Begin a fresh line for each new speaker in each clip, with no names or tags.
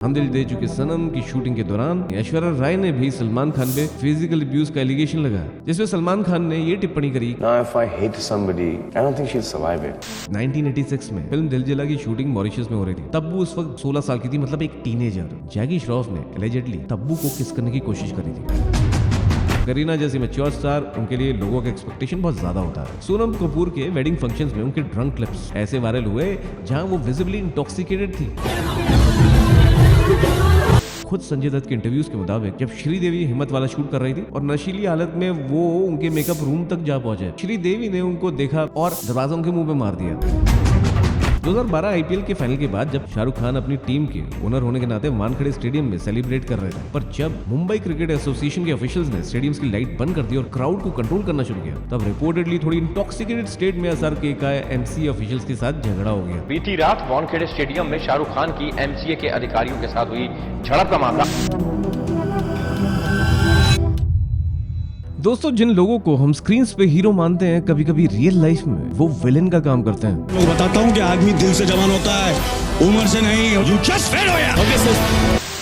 हम दिल दे चुके सनम की शूटिंग के दौरान ऐश्वर्या राय ने भी सलमान खान पे फिजिकल अब्यूज का एलिगेशन लगाया, जिसमें सलमान खान ने ये टिप्पणी करी,
Now if I hate somebody, I don't think she'll survive it.
1986 में फिल्म दिल जला की शूटिंग मॉरिशस में हो रही थी। तब्बू उस वक्त 16 साल की थी, मतलब एक टीनेजर। जैकी श्रॉफ ने एलिजेडली तब्बू को किस करने की कोशिश करी थी। करीना जैसी मैच्योर स्टार, उनके लिए लोगों का एक्सपेक्टेशन बहुत ज्यादा होता है। सोनम कपूर के वेडिंग फंक्शंस में उनके ड्रंक क्लिप्स ऐसे वायरल हुए जहां वो विजिबली इंटॉक्सिकेटेड थी। खुद संजय दत्त के इंटरव्यूज के मुताबिक जब श्रीदेवी हिम्मत वाला शूट कर रही थी और नशीली हालत में वो उनके मेकअप रूम तक जा पहुंचे, श्रीदेवी ने उनको देखा और दरवाजा उनके मुंह पे मार दिया। 2012 आईपीएल के फाइनल के बाद जब शाहरुख खान अपनी टीम के ओनर होने के नाते वानखेड़े स्टेडियम में सेलिब्रेट कर रहे थे, पर जब मुंबई क्रिकेट एसोसिएशन के ऑफिशियल्स ने स्टेडियम की लाइट बंद कर दी और क्राउड को कंट्रोल करना शुरू किया, तब रिपोर्टेडली थोड़ी इंटॉक्सिकेटेड स्टेट में SRK का एमसीए ऑफिशियल्स के साथ झगड़ा हो गया।
बीती रात वानखेड़े स्टेडियम में शाहरुख खान की एमसीए के अधिकारियों के साथ हुई झड़प का मामला।
दोस्तों, जिन लोगों को हम स्क्रीन पे हीरो मानते हैं, कभी कभी रियल लाइफ में वो विलेन का काम करते हैं।
मैं बताता हूँ कि आदमी दिल से जवान होता है, उम्र से नहीं। You just fail हो यार।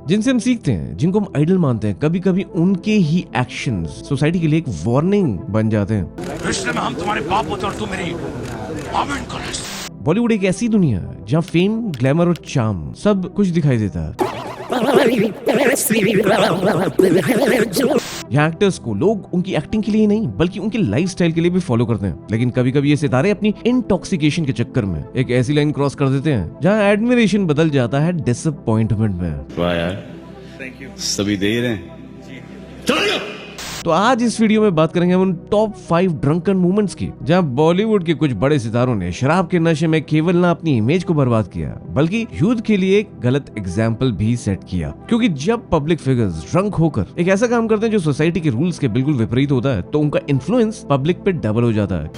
जिनसे हम सीखते हैं, जिनको हम आइडल मानते हैं, कभी कभी उनके ही एक्शंस सोसाइटी के लिए एक वार्निंग बन जाते हैं।
रिश्ते में हम तुम्हारे बाप होते और तुम मेरी आमेन करो।
बॉलीवुड एक ऐसी दुनिया है जहाँ फेम, ग्लैमर और चार्म सब कुछ दिखाई देता है। यहाँ एक्टर्स को लोग उनकी एक्टिंग के लिए ही नहीं बल्कि उनकी लाइफस्टाइल के लिए भी फॉलो करते हैं। लेकिन कभी कभी ये सितारे अपनी इंटॉक्सिकेशन के चक्कर में एक ऐसी लाइन क्रॉस कर देते हैं जहाँ एडमिरेशन बदल जाता है डिसअपॉइंटमेंट में।
वाह यार, थैंक यू। सभी दे रहे हैं।
तो आज इस वीडियो में बात करेंगे हम उन टॉप 5 ड्रंकन मोमेंट्स की, जहां बॉलीवुड के कुछ बड़े सितारों ने शराब के नशे में केवल ना अपनी इमेज को बर्बाद किया बल्कि यूथ के लिए एक गलत एग्जाम्पल भी सेट किया। क्योंकि जब पब्लिक फिगर्स ड्रंक होकर एक ऐसा काम करते हैं जो सोसाइटी के रूल्स के बिल्कुल विपरीत होता है, तो उनका इन्फ्लुएंस पब्लिक पे डबल हो जाता है।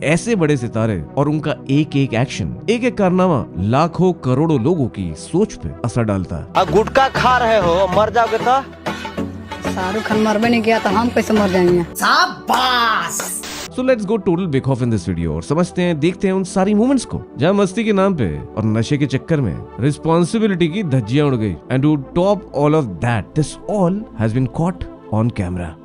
ऐसे बड़े सितारे और उनका एक एक एक्शन, एक एक कारनामा लाखों करोड़ों लोगों की सोच पे असर डालता है।
गुटखा खा रहे हो, मर जाओगे तो?
शाहरुख खान मरबे नहीं किया तो हम कैसे मर जाएंगे?
So let's go total bake off in this video और समझते हैं, देखते हैं उन सारी मोमेंट्स को जहां मस्ती के नाम पे और नशे के चक्कर में रिस्पॉन्सिबिलिटी की धज्जियां उड़ गई। And to top all of that, this all has been caught on camera.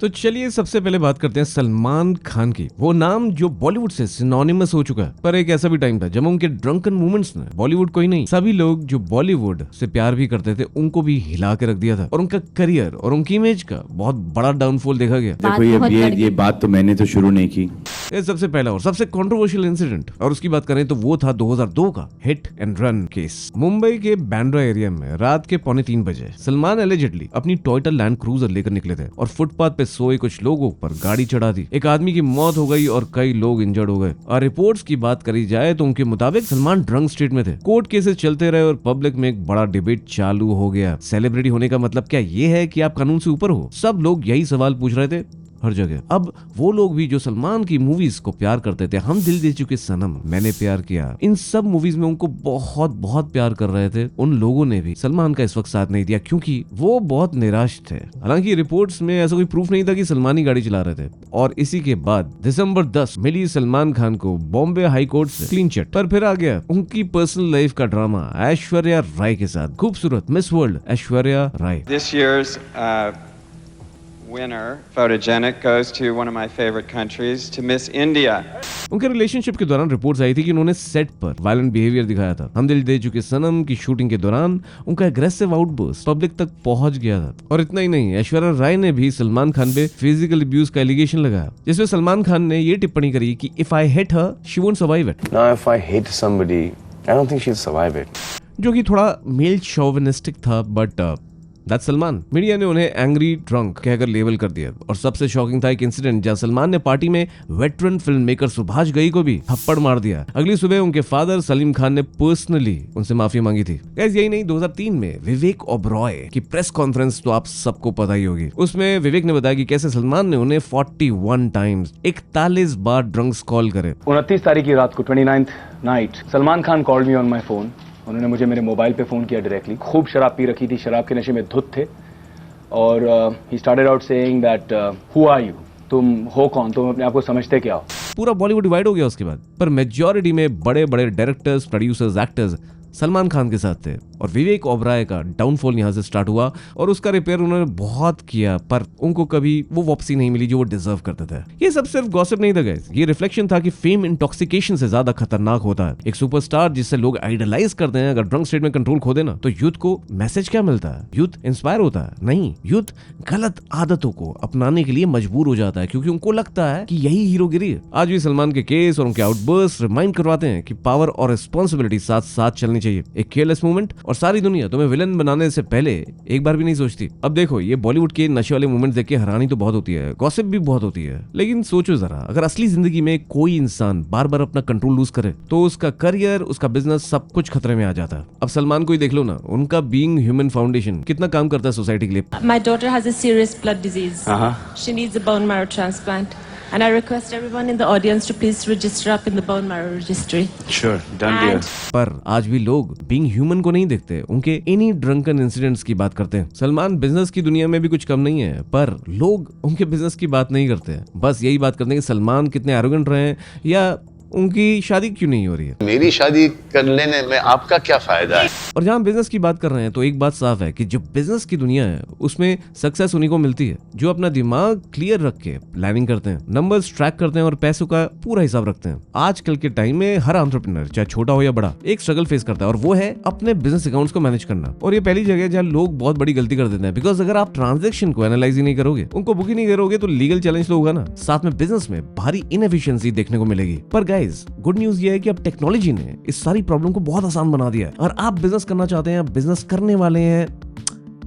तो चलिए सबसे पहले बात करते हैं सलमान खान की। वो नाम जो बॉलीवुड से सिनोनिमस हो चुका है, पर एक ऐसा भी टाइम था जब उनके ड्रंकन मोमेंट्स ने बॉलीवुड को ही नहीं, सभी लोग जो बॉलीवुड से प्यार भी करते थे उनको भी हिला के रख दिया था और उनका करियर और उनकी इमेज का बहुत बड़ा डाउनफॉल देखा गया।
देखो ये बात तो मैंने तो शुरू नहीं की।
ये सबसे पहला और सबसे कंट्रोवर्शियल इंसिडेंट, और उसकी बात करें तो वो था 2002 का hit and run case. Mumbai के बांद्रा एरिया में रात के 2:45 बजे सलमान एलिजेडली अपनी टोयोटा लैंड क्रूजर लेकर निकले थे और फुटपाथ पे सोए कुछ लोगों पर गाड़ी चढ़ा दी। एक आदमी की मौत हो गई और कई लोग इंजर्ड हो गए। और रिपोर्ट्स की बात करी जाए तो उनके मुताबिक सलमान ड्रंक स्टेट में थे। कोर्ट केसेस चलते रहे और पब्लिक में एक बड़ा डिबेट चालू हो गया। सेलिब्रिटी होने का मतलब क्या ये है कि आप कानून से ऊपर हो? सब लोग यही सवाल पूछ रहे थे हर जगह। अब वो लोग भी जो सलमान की मूवीज को प्यार करते थे, हम दिल दे चुके सनम, मैंने प्यार किया, इन सब मूवीज में उनको बहुत बहुत प्यार कर रहे थे, उन लोगों ने भी सलमान का इस वक्त साथ नहीं दिया क्योंकि वो बहुत निराश थे। हालांकि रिपोर्ट्स में ऐसा कोई प्रूफ नहीं था कि सलमान ही गाड़ी चला रहे थे। और इसी के बाद दिसंबर 10 मिली सलमान खान को बॉम्बे हाई कोर्ट से क्लीन चिट। पर फिर आ गया उनकी पर्सनल लाइफ का ड्रामा ऐश्वर्या राय के साथ। खूबसूरत Miss World Aishwarya Rai.
This year's winner, photogenic, goes to one of my favorite countries, to Miss India.
उनके रिलेशनशिप के दौरान रिपोर्ट्स आई थी कि उन्होंने सेट पर वायलेंट बिहेवियर दिखाया था। हम दिल दे चुके सनम की शूटिंग के दौरान उनका एग्रेसिव आउटबर्स्ट पब्लिक तक पहुंच गया था। और इतना ही नहीं, ऐश्वर्या राय ने भी सलमान खान पे फिजिकल अब्यूज का एलिगेशन लगाया, जिसमें सलमान खान ने ये टिप्पणी करी कि if I hit her she won't survive it.
Now if I hate somebody, I don't think she'll survive it.
जो कि थोड़ा मेल शोविनिस्टिक था, बट दैट्स सलमान। मीडिया ने उन्हें एंग्री ड्रंक कहकर लेबल कर दिया और सबसे शॉकिंग था एक इंसिडेंट जहां सलमान ने पार्टी में veteran film maker Subhash Ghai को भी थप्पड़ मार दिया। अगली सुबह उनके फादर सलीम खान ने पर्सनली उनसे माफी मांगी थी। गाइस यही नहीं, 2003 में विवेक ओबरॉय की प्रेस कॉन्फ्रेंस तो आप सबको पता ही होगी। उसमें विवेक ने बताया कि कैसे सलमान ने उन्हें 41 टाइम्स 41 बार ड्रंक्स कॉल करे।
29 तारीख की रात को 29th night Salman Khan called me on my phone. उन्होंने मुझे मेरे मोबाइल पे फोन किया डायरेक्टली। खूब शराब पी रखी थी, शराब के नशे में धुत थे और ही started out saying that who are you, तुम हो कौन, तुम अपने आप को समझते क्या हो।
पूरा बॉलीवुड डिवाइड हो गया उसके बाद, पर मेजॉरिटी में बड़े बड़े directors, producers, actors Salman Khan के साथ थे और विवेक ओबराय का डाउनफॉल यहां से स्टार्ट हुआ और उसका रिपेयर उन्होंने बहुत किया, पर उनको कभी वो वापसी नहीं मिली जो वो डिजर्व करते थे। ये सब सिर्फ गॉसिप नहीं था गाइस, ये रिफ्लेक्शन था कि फेम इंटॉक्सिकेशन से ज्यादा खतरनाक होता है। एक सुपरस्टार जिससे लोग आइडलाइज करते हैं, अगर ड्रंक स्टेट में कंट्रोल खो देना तो यूथ को मैसेज क्या मिलता है? यूथ इंस्पायर होता है? नहीं, यूथ गलत आदतों को अपनाने के लिए मजबूर हो जाता है क्योंकि उनको लगता है कि यही हीरोगिरी है। आज भी सलमान के केस और उनके आउटबर्स्ट रिमाइंड करवाते हैं कि पावर और रिस्पॉन्सिबिलिटी साथ साथ चलनी चाहिए। एक केयरलेस मूवमेंट और सारी दुनिया तुम्हें विलन बनाने से पहले एक बार भी नहीं सोचती। अब देखो, ये बॉलीवुड के नशे वाले मूवमेंट देख के हैरानी तो बहुत होती है, गॉसिप भी बहुत होती है, लेकिन सोचो जरा, अगर असली जिंदगी में कोई इंसान बार बार अपना कंट्रोल लूज करे तो उसका करियर, उसका बिजनेस, सब कुछ खतरे में आ जाता है। अब सलमान को ही देख लो ना, उनका बीइंग ह्यूमन फाउंडेशन कितना काम करता है सोसाइटी के लिए।
My daughter has a serious blood disease. She needs a bone marrow transplant. And I request everyone in the audience to please register up in the bone marrow registry.
Sure, done dear.
पर आज भी लोग being human को नहीं देखते, उनके इन्हीं drunken incidents की बात करते हैं। सलमान बिजनेस की दुनिया में भी कुछ कम नहीं है, पर लोग उनके बिजनेस की बात नहीं करते, बस यही बात करते हैं कि सलमान कितने एरोगेंट रहे हैं या उनकी शादी क्यों नहीं हो रही है।
मेरी शादी कर लेने में आपका क्या फायदा है।
और जहां बिजनेस की बात कर रहे हैं तो एक बात साफ है कि जो बिजनेस की दुनिया है उसमें सक्सेस उन्हीं को मिलती है जो अपना दिमाग क्लियर रख के प्लानिंग करते हैं, नंबर्स ट्रैक करते हैं और पैसों का पूरा हिसाब रखते हैं। आजकल के टाइम में हर एंटरप्रेन्योर, चाहे छोटा हो या बड़ा, एक स्ट्रगल फेस करता है और वो है अपने बिजनेस अकाउंट्स को मैनेज करना। और ये पहली जगह जहां लोग बहुत बड़ी गलती कर देते हैं, बिकॉज अगर आप ट्रांजेक्शन को एनालाइज ही नहीं करोगे, उनको बुक ही नहीं करोगे, तो लीगल चैलेंज तो होगा ना, साथ में बिजनेस में भारी इनएफिशिएंसी देखने को मिलेगी। पर गाइज, गुड न्यूज ये है कि अब टेक्नोलॉजी ने इस सारी प्रॉब्लम को बहुत आसान बना दिया है और आप बिजनेस करना चाहते हैं, बिजनेस करने वाले हैं,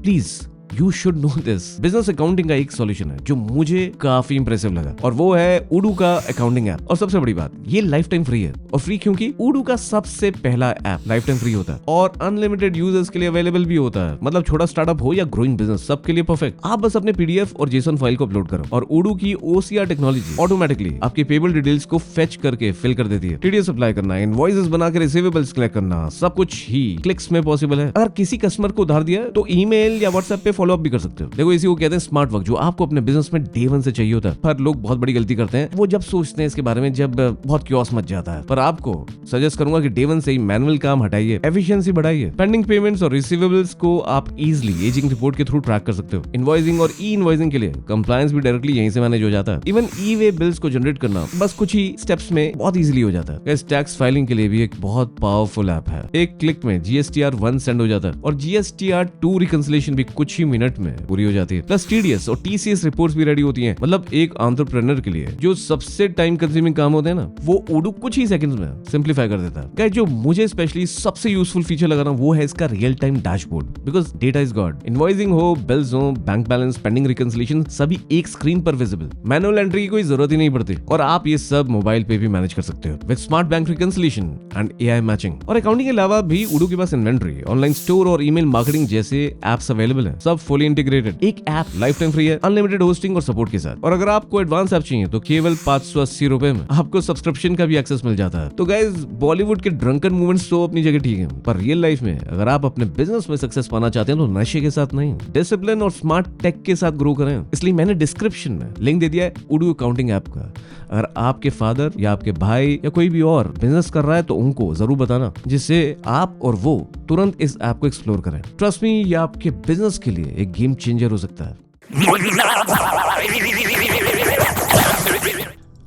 please you should know this. Business accounting का एक सॉल्यूशन है जो मुझे काफी इंप्रेसिव लगा और वो है उडू का अकाउंटिंग ऐप। और सबसे बड़ी बात, ये लाइफ टाइम फ्री है। और फ्री क्योंकि उडू का सबसे पहला ऐप लाइफ टाइम फ्री होता है और अनलिमिटेड यूजर्स के लिए अवेलेबल भी होता है। मतलब छोटा स्टार्टअप हो या ग्रोइंग बिजनेस, सबके लिए परफेक्ट। आप बस अपने पीडीएफ और जेसन फाइल को अपलोड करो और उडू की ओसीआर टेक्नोलॉजी ऑटोमेटिकली आपके पेबल डिटेल्स को फेच करके फिल कर देती है। टीडीएस अप्लाई करना, इनवॉइसेस बना के रिसीवेबल्स कलेक्ट करना, सब कुछ ही क्लिक्स में पॉसिबल है। अगर किसी कस्टमर को उधार दिया तो ईमेल या व्हाट्सएप पे फॉलो अप भी कर सकते हो। देखो, इसी को कहते हैं स्मार्ट वर्क, जो आपको अपने बिजनेस में डे वन से चाहिए होता है। पर लोग बहुत बड़ी गलती करते हैं, वो जब सोचते हैं इसके बारे में जब बहुत क्योस मच जाता है। पर आपको सजेस्ट करूंगा कि डे वन से ही मैनुअल काम हटाइए, एफिशिएंसी बढ़ाइए। पेंडिंग पेमेंट्स और रिसीवेबल्स को आप इजीली एजिंग रिपोर्ट के थ्रू ट्रैक कर सकते हो। इनवॉइसिंग और ई इनवॉइसिंग के लिए कंप्लायंस भी डायरेक्टली यहीं से मैनेज हो जाता है। इवन ई वे बिल्स को जनरेट करना बस कुछ ही स्टेप्स में बहुत इजीली हो जाता है। इस टैक्स फाइलिंग के लिए भी एक बहुत पावरफुल ऐप है। एक क्लिक में GSTR 1 सेंड हो जाता है और GSTR 2 रिकंसिलिएशन भी कुछ ही मिनट में पूरी हो जाती है। प्लस TDS और TCS रिपोर्ट्स भी रेडी होती हैं। मतलब एक एंटरप्रेन्योर के लिए जो सबसे टाइम कंज्यूमिंग काम होते हैं ना, वो उडू कुछ ही सेकंड्स में सिंपलीफाई कर देता है। गाइस, जो मुझे स्पेशली सबसे यूजफुल फीचर लगा ना, वो है इसका real time dashboard, because data is God. Invoicing हो, बिल्स हो, बैंक बैलेंस, पेंडिंग रिकंसिलिएशन, सभी एक स्क्रीन पर विजिबल। मैनुअल एंट्री की कोई जरूरत ही नहीं पड़ती और आप ये सब मोबाइल पे भी मैनेज कर सकते हो with smart bank reconciliation and AI matching. और अकाउंटिंग के अलावा भी उडू के पास इन्वेंटरी, ऑनलाइन स्टोर और ईमेल मार्केटिंग जैसे एप्स अवेलेबल हैं, सब फुली इंटीग्रेटेड। एक ऐप लाइफ टाइम फ्री है, अनलिमिटेड होस्टिंग और सपोर्ट के साथ। और अगर आपको एडवांस ऐप चाहिए तो केवल 580 रुपए में आपको सब्सक्रिप्शन का भी एक्सेस मिल जाता है। तो गाइस, बॉलीवुड के ड्रंकन मूवमेंट्स तो अपनी जगह ठीक है, पर रियल लाइफ में अगर आप अपने बिजनेस में सक्सेस पाना चाहते हैं तो नशे के साथ नहीं, डिसिप्लिन और स्मार्ट टेक के साथ ग्रो करें। इसलिए मैंने डिस्क्रिप्शन में लिंक दे दिया है उडू अकाउंटिंग ऐप का। अगर आपके फादर या आपके भाई या कोई भी और बिजनेस कर रहा है तो उनको जरूर बताना, जिससे आप और वो तुरंत इस ऐप को एक्सप्लोर करें। ट्रस्ट मी, ये आपके बिजनेस के लिए एक गेम चेंजर हो सकता है।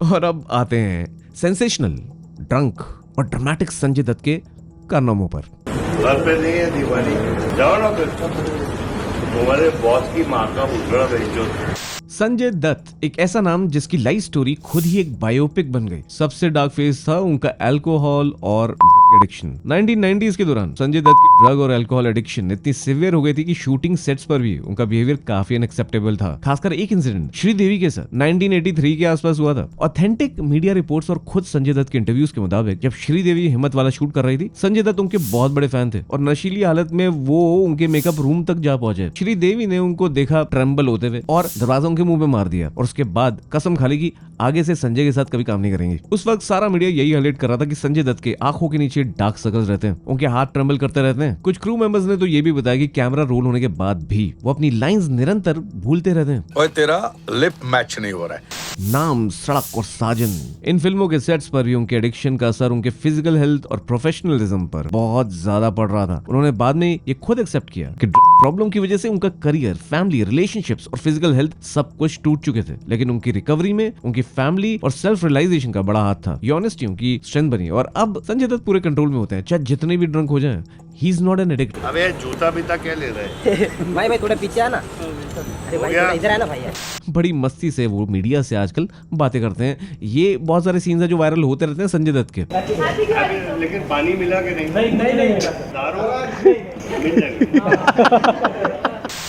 और अब आते हैं सेंसेशनल, ड्रंक और ड्रामेटिक संजय दत्त के कारनामों पर।
घर पे नहीं है दीवानी, जाओ ना फिर, तुम्हारे बॉस की माँ का उजड़ा भेजो।
संजय दत्त एक ऐसा नाम जिसकी लाइफ स्टोरी खुद ही एक बायोपिक बन गई। सबसे डार्क फेज था उनका अल्कोहल और एडिक्शन। 1990s के दौरान संजय दत्त की ड्रग और अल्कोहल एडिक्शन इतनी सिवियर हो गई थी कि शूटिंग सेट्स पर भी उनका बिहेवियर काफी अनएक्सेप्टेबल था। खासकर एक इंसिडेंट श्रीदेवी के साथ 1983 के आसपास हुआ था। ऑथेंटिक मीडिया रिपोर्ट्स और खुद संजय दत्त के इंटरव्यूज के मुताबिक जब श्रीदेवी हिम्मत वाला शूट कर रही थी, संजय दत्त उनके बहुत बड़े फैन थे और नशीली हालत में वो उनके मेकअप रूम तक जा पहुंचे। श्रीदेवी ने उनको देखा ट्रेम्बल होते हुए और दरवाजा उनके मुंह पे मार दिया और उसके बाद कसम खा ली कि आगे से संजय के साथ कभी काम नहीं करेंगे। उस वक्त सारा मीडिया यही हाईलाइट कर रहा था कि संजय दत्त के आंखों के नीचे डार्क सर्कल्स रहते हैं, उनके हाथ ट्रेम्बल करते रहते हैं। कुछ क्रू मेंबर्स ने तो ये भी बताया कि कैमरा रोल होने के बाद भी वो अपनी लाइंस निरंतर भूलते रहते हैं।
ओए तेरा लिप मैच नहीं हो रहा है।
नाम, सड़क और साजन, इन फिल्मों के सेट्स पर भी उनके एडिक्शन का असर उनके फिजिकल हेल्थ और प्रोफेशनलिज्म पर बहुत ज्यादा पड़ रहा था। उन्होंने बाद में ये खुद एक्सेप्ट किया कि प्रॉब्लम की वजह से उनका करियर, फैमिली, रिलेशनशिप्स और फिजिकल हेल्थ सब कुछ टूट चुके थे, लेकिन उनकी रिकवरी में उनकी फैमिली और सेल्फ रियलाइजेशन का बड़ा हाथ था। ये ऑनेस्टी उनकी स्ट्रेंथ बनी और अब संजय दत्त पूरे कंट्रोल में होते हैं, चाहे जितने भी ड्रंक हो जाएं। He is not an addict.
अबे जूता बीता क्या ले रहे
भाई थोड़ा पीछे आना। अरे भाई थोड़ा इधर आना भाई यार।
बड़ी मस्ती से वो मीडिया से आजकल बातें करते हैं। ये बहुत सारे सीन्स हैं जो वायरल होते रहते हैं संजय दत्त के।
लेकिन पानी मिला के नहीं दारू मिल जाएगा।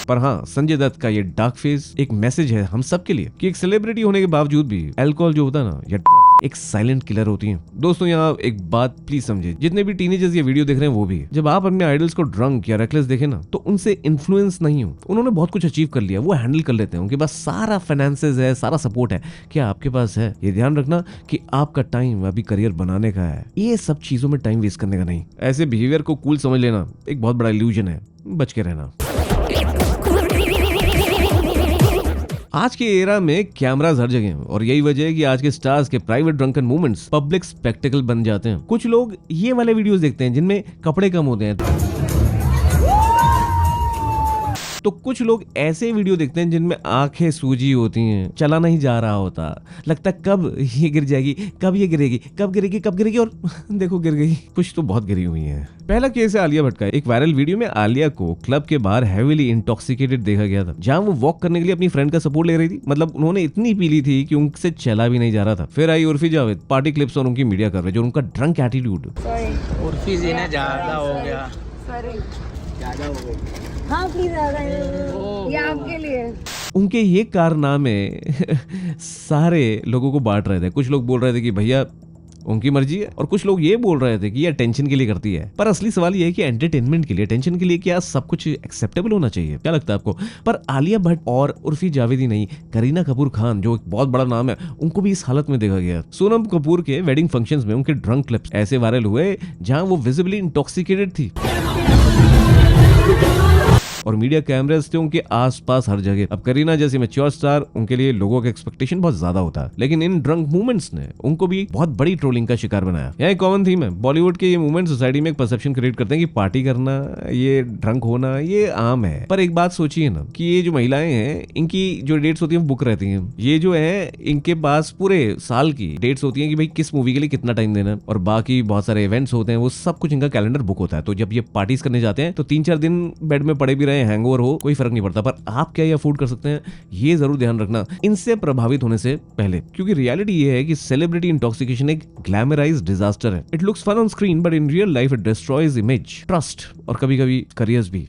पर हाँ, संजय दत्त का ये डार्क फेज एक मैसेज है हम सब के लिए कि एक सेलिब्रिटी होने के बावजूद भी अल्कोहल जो होता है ना, या एक साइलेंट किलर होती है। दोस्तों यहाँ एक बात प्लीज समझे, जितने भी टीनेजर्स ये वीडियो देख रहे हैं वो भी, जब आप अपने आइडल्स को ड्रंक या रेकलेस देखें ना, तो उनसे इन्फ्लुएंस नहीं हो। उन्होंने बहुत कुछ अचीव कर लिया, वो हैंडल कर लेते हैं, उनके पास सारा फाइनेंसेस है, सारा सपोर्ट है। क्या आपके पास है? ये ध्यान रखना कि आपका टाइम अभी करियर बनाने का है, ये सब चीजों में टाइम वेस्ट करने का नहीं। ऐसे बिहेवियर को कूल समझ लेना एक बहुत बड़ा इल्यूजन है, बच के रहना। आज के एरा में कैमरास हर जगह हैं और यही वजह है कि आज के स्टार्स के private drunken moments public spectacle बन जाते हैं। कुछ लोग ये वाले वीडियोस देखते हैं जिनमें कपड़े कम होते हैं, तो कुछ लोग ऐसे वीडियो देखते हैं जिनमें आंखें सूजी होती हैं, चला नहीं जा रहा होता, लगता है कब ये गिर जाएगी, कब ये गिरेगी, कब गिरेगी, कब गिरेगी, और देखो गिर गई। कुछ तो बहुत गिरी हुई हैं। पहला केस है आलिया भट्ट का। एक वायरल वीडियो में आलिया को क्लब के बाहर हेवीली इंटॉक्सिकेटेड देखा गया था, जहां वो वॉक करने के लिए अपनी फ्रेंड का सपोर्ट ले रही थी। मतलब उन्होंने इतनी पी ली थी कि उनसे चला भी नहीं जा रहा था। फिर आई उर्फी जावेद पार्टी क्लिप्स और उनकी मीडिया कर रहे जो उनका ड्रंक एटीट्यूड।
उर्फी जी ने ज्यादा हो गया। ज्यादा हो गई।
हाँ प्लीज आ गए, ये आपके लिए।
उनके ये कारनामे सारे लोगों को बांट रहे थे। कुछ लोग बोल रहे थे कि भैया उनकी मर्जी है, और कुछ लोग ये बोल रहे थे कि ये अटेंशन के लिए करती है। पर असली सवाल ये है कि एंटरटेनमेंट के लिए, अटेंशन के लिए क्या सब कुछ एक्सेप्टेबल होना चाहिए? क्या लगता है आपको? पर आलिया भट्ट और उर्फी जावेद ही नहीं, करीना कपूर खान जो एक बहुत बड़ा नाम है, उनको भी इस हालत में देखा गया। सोनम कपूर के वेडिंग फंक्शंस में उनके ड्रंक क्लिप्स ऐसे वायरल हुए जहां वो विजिबली इंटॉक्सिकेटेड थी और मीडिया कैमरास थे उनके आसपास हर जगह। अब करीना जैसी मैच्योर स्टार, उनके लिए लोगों का एक्सपेक्टेशन बहुत ज्यादा होता है, लेकिन इन ड्रंक मूवमेंट्स ने उनको भी बहुत बड़ी ट्रोलिंग का शिकार बनाया। यहाँ एक कॉमन थीम है, बॉलीवुड के ये मूवमेंट सोसाइटी में एक परसेप्शन क्रिएट करते हैं कि पार्टी करना, ये ड्रंक होना, ये आम है। पर एक बात सोचिए ना कि ये जो महिलाएं हैं, इनकी जो डेट्स होती है वो बुक रहती है। ये जो है इनके पास पूरे साल की डेट्स होती है कि भाई किस मूवी के लिए कितना टाइम देना, और बाकी बहुत सारे इवेंट्स होते हैं, वो सब कुछ इनका कैलेंडर बुक होता है। तो जब ये पार्टीज करने जाते हैं तो 3-4 दिन बेड में पड़े भी रहे, हैंगओवर हो, कोई फर्क नहीं पड़ता। पर आप क्या ये अफोर्ड कर सकते हैं, ये जरूर ध्यान रखना इनसे प्रभावित होने से पहले, क्योंकि रियलिटी ये है कि सेलिब्रिटी इंटॉक्सिकेशन एक ग्लैमराइज्ड डिजास्टर है। It looks fun on screen but in real life it destroys image, trust और कभी-कभी करियर्स भी।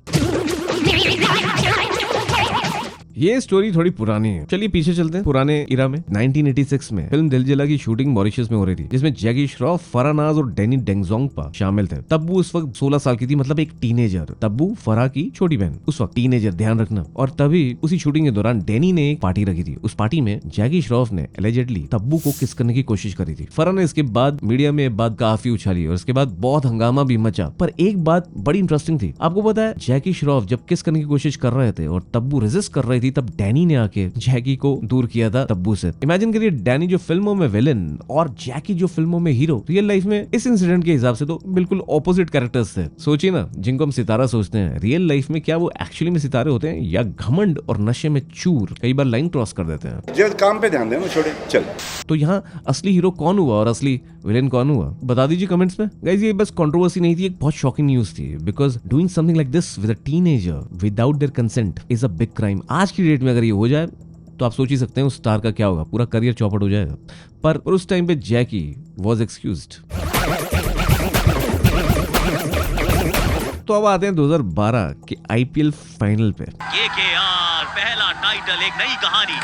ये स्टोरी थोड़ी पुरानी है, चलिए पीछे चलते हैं पुराने इरा में। 1986 में फिल्म दिल जला की शूटिंग मॉरिशस में हो रही थी, जिसमें जैकी श्रॉफ, फराह नाज और डैनी डेंगजोंगपा शामिल थे। तब्बू उस वक्त 16 साल की थी, मतलब एक टीनेजर। तब्बू फराह की छोटी बहन, उस वक्त टीनेजर, ध्यान रखना। और तभी उसी शूटिंग के दौरान डैनी ने एक पार्टी रखी थी। उस पार्टी में जैकी श्रॉफ ने एलिजेडली तब्बू को किस करने की कोशिश करी थी। फराह ने इसके बाद मीडिया में बात काफी उछाली और इसके बाद बहुत हंगामा भी मचा। पर एक बात बड़ी इंटरेस्टिंग थी, आपको पता है जैकी श्रॉफ जब किस करने की कोशिश कर रहे थे और तब्बू रेजिस्ट कर रही थी, तब डैनी ने के जैकी को दूर किया था तब्बू से। इमेजिन करिए, डैनी जो फिल्मों में विलेन और जैकी जो फिल्मों में हीरो। रियल लाइफ में इस इंसिडेंट के हिसाब से तो बिल्कुल ऑपोजिट कैरेक्टर्स थे। सोचिए ना, जिनको हम सितारा सोचते हैं, रियल लाइफ में क्या वो एक्चुअली में सितारे होते हैं या घमंड और नशे में चूर कई बार लाइन क्रॉस कर देते हैं?
जब काम पे ध्यान देना, छोड़े चल।
तो यहाँ असली हीरो कौन हुआ और असली विलेन कौन हुआ, बता दीजिए कमेंट्स में। गाइस ये बस कंट्रोवर्सी नहीं थी, एक बहुत शॉकिंग न्यूज थी, because doing something like this with a teenager without their consent is a big crime. आज की डेट में अगर ये हो जाए तो आप सोच ही सकते हैं उस स्टार का क्या होगा, पूरा करियर चौपट हो जाएगा। पर उस टाइम पे जैकी वॉज एक्सक्यूज्ड। तो अब आते हैं 2012 के IPL फाइनल पे।
KKR पहला टाइटल, एक नई कहानी।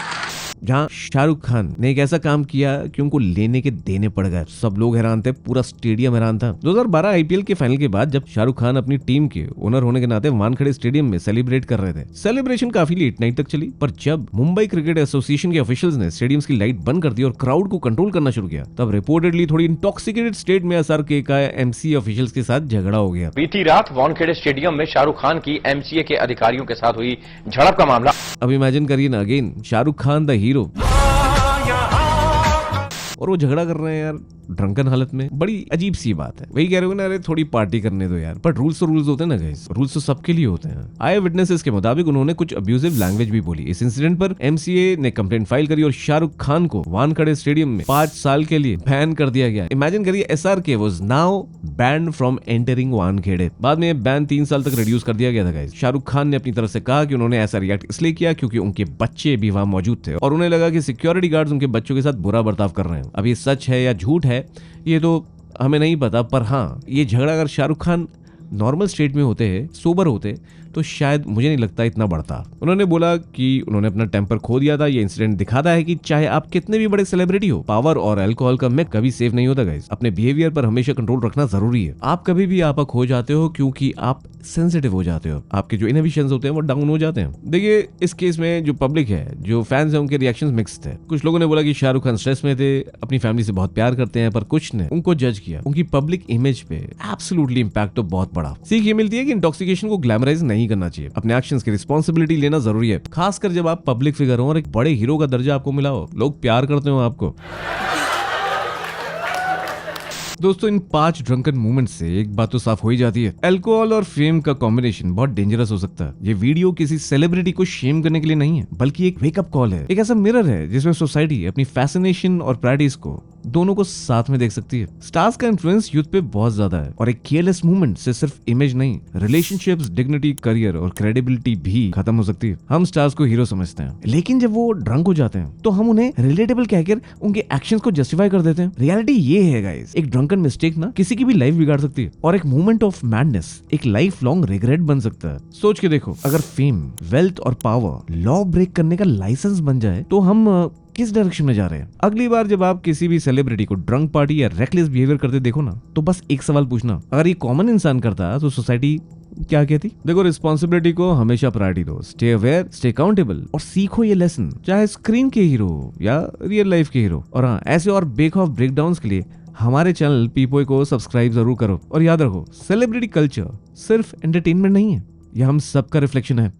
जहां शाहरुख खान ने एक ऐसा काम किया कि उनको लेने के देने पड़ गए। सब लोग हैरान थे, पूरा स्टेडियम हैरान था। 2012 IPL के फाइनल के बाद जब शाहरुख खान अपनी टीम के ओनर होने के नाते वानखेड़े स्टेडियम में सेलिब्रेट कर रहे थे। सेलिब्रेशन काफी लेट नाइट तक चली, पर जब मुंबई क्रिकेट एसोसिएशन के ऑफिशियल्स ने स्टेडियम्स की लाइट बंद कर दी और क्राउड को कंट्रोल करना शुरू किया, तब रिपोर्टेडली थोड़ी इंटॉक्सिकेटेड स्टेट में SRK का MCA ऑफिशियल्स के साथ झगड़ा हो गया।
बीती रात वानखेड़े स्टेडियम में शाहरुख खान की MCA के अधिकारियों के साथ हुई झड़प का मामला।
अब इमेजिन करिए ना, again Shahrukh Khan the hero, और वो झगड़ा कर रहे हैं यार ड्रंकन हालत में। बड़ी अजीब सी बात है। वही कह रहे हो ना, अरे थोड़ी पार्टी करने दो यार, बट रूल्स तो रूल्स होते हैं ना गाइस, रूल्स तो सबके लिए होते हैं। आए विटनेसेस के मुताबिक उन्होंने कुछ अब्यूजिव लैंग्वेज भी बोली। इस इंसिडेंट पर MCA ने कंप्लेंट फाइल करी और शाहरुख खान को वानखेड़े स्टेडियम में 5 साल के लिए बैन कर दिया गया। इमेजिन करिए, SRK was now banned from entering Wankhede. बाद में बैन 3 साल तक रिड्यूस कर दिया गया था गाइस। शाहरुख खान ने अपनी तरफ से कहा कि उन्होंने ऐसा रिएक्ट इसलिए किया क्योंकि उनके बच्चे भी वहां मौजूद थे और उन्हें लगा कि सिक्योरिटी गार्ड्स उनके बच्चों के साथ बुरा बर्ताव कर रहे हैं। अब ये सच है या झूठ है ये तो हमें नहीं पता, पर हाँ, ये झगड़ा अगर शाहरुख खान नॉर्मल स्टेट में होते हैं, सोबर होते, तो शायद मुझे नहीं लगता इतना बढ़ता। उन्होंने बोला कि उन्होंने अपना टेम्पर खो दिया था। ये इंसिडेंट दिखाता है कि चाहे आप कितने भी बड़े सेलिब्रिटी हो, पावर और अल्कोहल का मिक्स कभी सेफ नहीं होता गाइस। अपने बिहेवियर पर हमेशा कंट्रोल रखना जरूरी है। आप कभी भी आपा खो जाते हो क्योंकि आप सेंसिटिव हो जाते हो, आपके जो इनहिबिशंस होते हैं वो डाउन हो जाते हैं। देखिए, इस केस में जो पब्लिक है, जो फैंस है, उनके रिएक्शंस मिक्स्ड थे। कुछ लोगों ने बोला कि शाहरुख खान स्ट्रेस में थे, अपनी फैमिली से बहुत प्यार करते हैं, पर कुछ ने उनको जज किया। उनकी पब्लिक इमेज पे एब्सोल्युटली इंपैक्ट तो बहुत बड़ा। सीख ये मिलती है कि इंटॉक्सिकेशन को ग्लैमराइज नहीं करना चाहिए। अपने एक्शंस की रिस्पांसिबिलिटी लेना जरूरी है, खासकर जब आप पब्लिक फिगर हो और एक बड़े हीरो का दर्जा आपको मिला हो, लोग प्यार करते हो आपको। दोस्तों, इन 5 ड्रंकन मूवमेंट से एक बात तो साफ हो ही जाती है, अल्कोहल और फेम का कॉम्बिनेशन बहुत डेंजरस हो सकता है। ये वीडियो किसी सेलिब्रिटी को शेम करने के लिए नहीं है, बल्कि एक वेकअप कॉल है। एक ऐसा मिरर है जिसमें सोसाइटी अपनी फैसिनेशन और प्रैक्टिस को दोनों को साथ में देख सकती है। स्टार्स का इन्फ्लुएंस यूथ पे बहुत ज्यादा है और एक केयरलेस मूवमेंट से सिर्फ इमेज नहीं, रिलेशनशिप्स, डिग्निटी, करियर और क्रेडिबिलिटी भी खत्म हो सकती है। हम स्टार्स को हीरो समझते हैं, लेकिन जब वो ड्रंक हो जाते हैं तो हम उन्हें रिलेटेबल कहकर उनके एक्शंस को जस्टिफाई कर देते हैं। रियलिटी ये है गाइस, एक ड्रंकन मिस्टेक ना किसी की भी लाइफ बिगाड़ सकती है और एक मोमेंट ऑफ मैडनेस एक लाइफ लॉन्ग रिग्रेट बन सकता है। सोच के देखो, अगर फेम, वेल्थ और पावर लॉ ब्रेक करने का लाइसेंस बन जाए तो हम किस डायरेक्शन में जा रहे हैं। अगली बार जब आप किसी भी सेलिब्रिटी को ड्रंक पार्टी या रेकलेस बिहेवियर करते देखो ना, तो बस एक सवाल पूछना, अगर ये कॉमन इंसान करता तो सोसाइटी क्या कहती। देखो, रिस्पॉन्सिबिलिटी को हमेशा प्रायोरिटी दो, स्टे अवेयर, स्टे अकाउंटेबल और सीखो ये लेसन, चाहे स्क्रीन के हीरो या रियल लाइफ के हीरो। और हाँ, ऐसे और बेखौफ ब्रेकडाउन्स के लिए हमारे चैनल पीपोय को सब्सक्राइब जरूर करो। और याद रखो, सेलिब्रिटी कल्चर सिर्फ एंटरटेनमेंट नहीं है, यह हम सबका रिफ्लेक्शन है।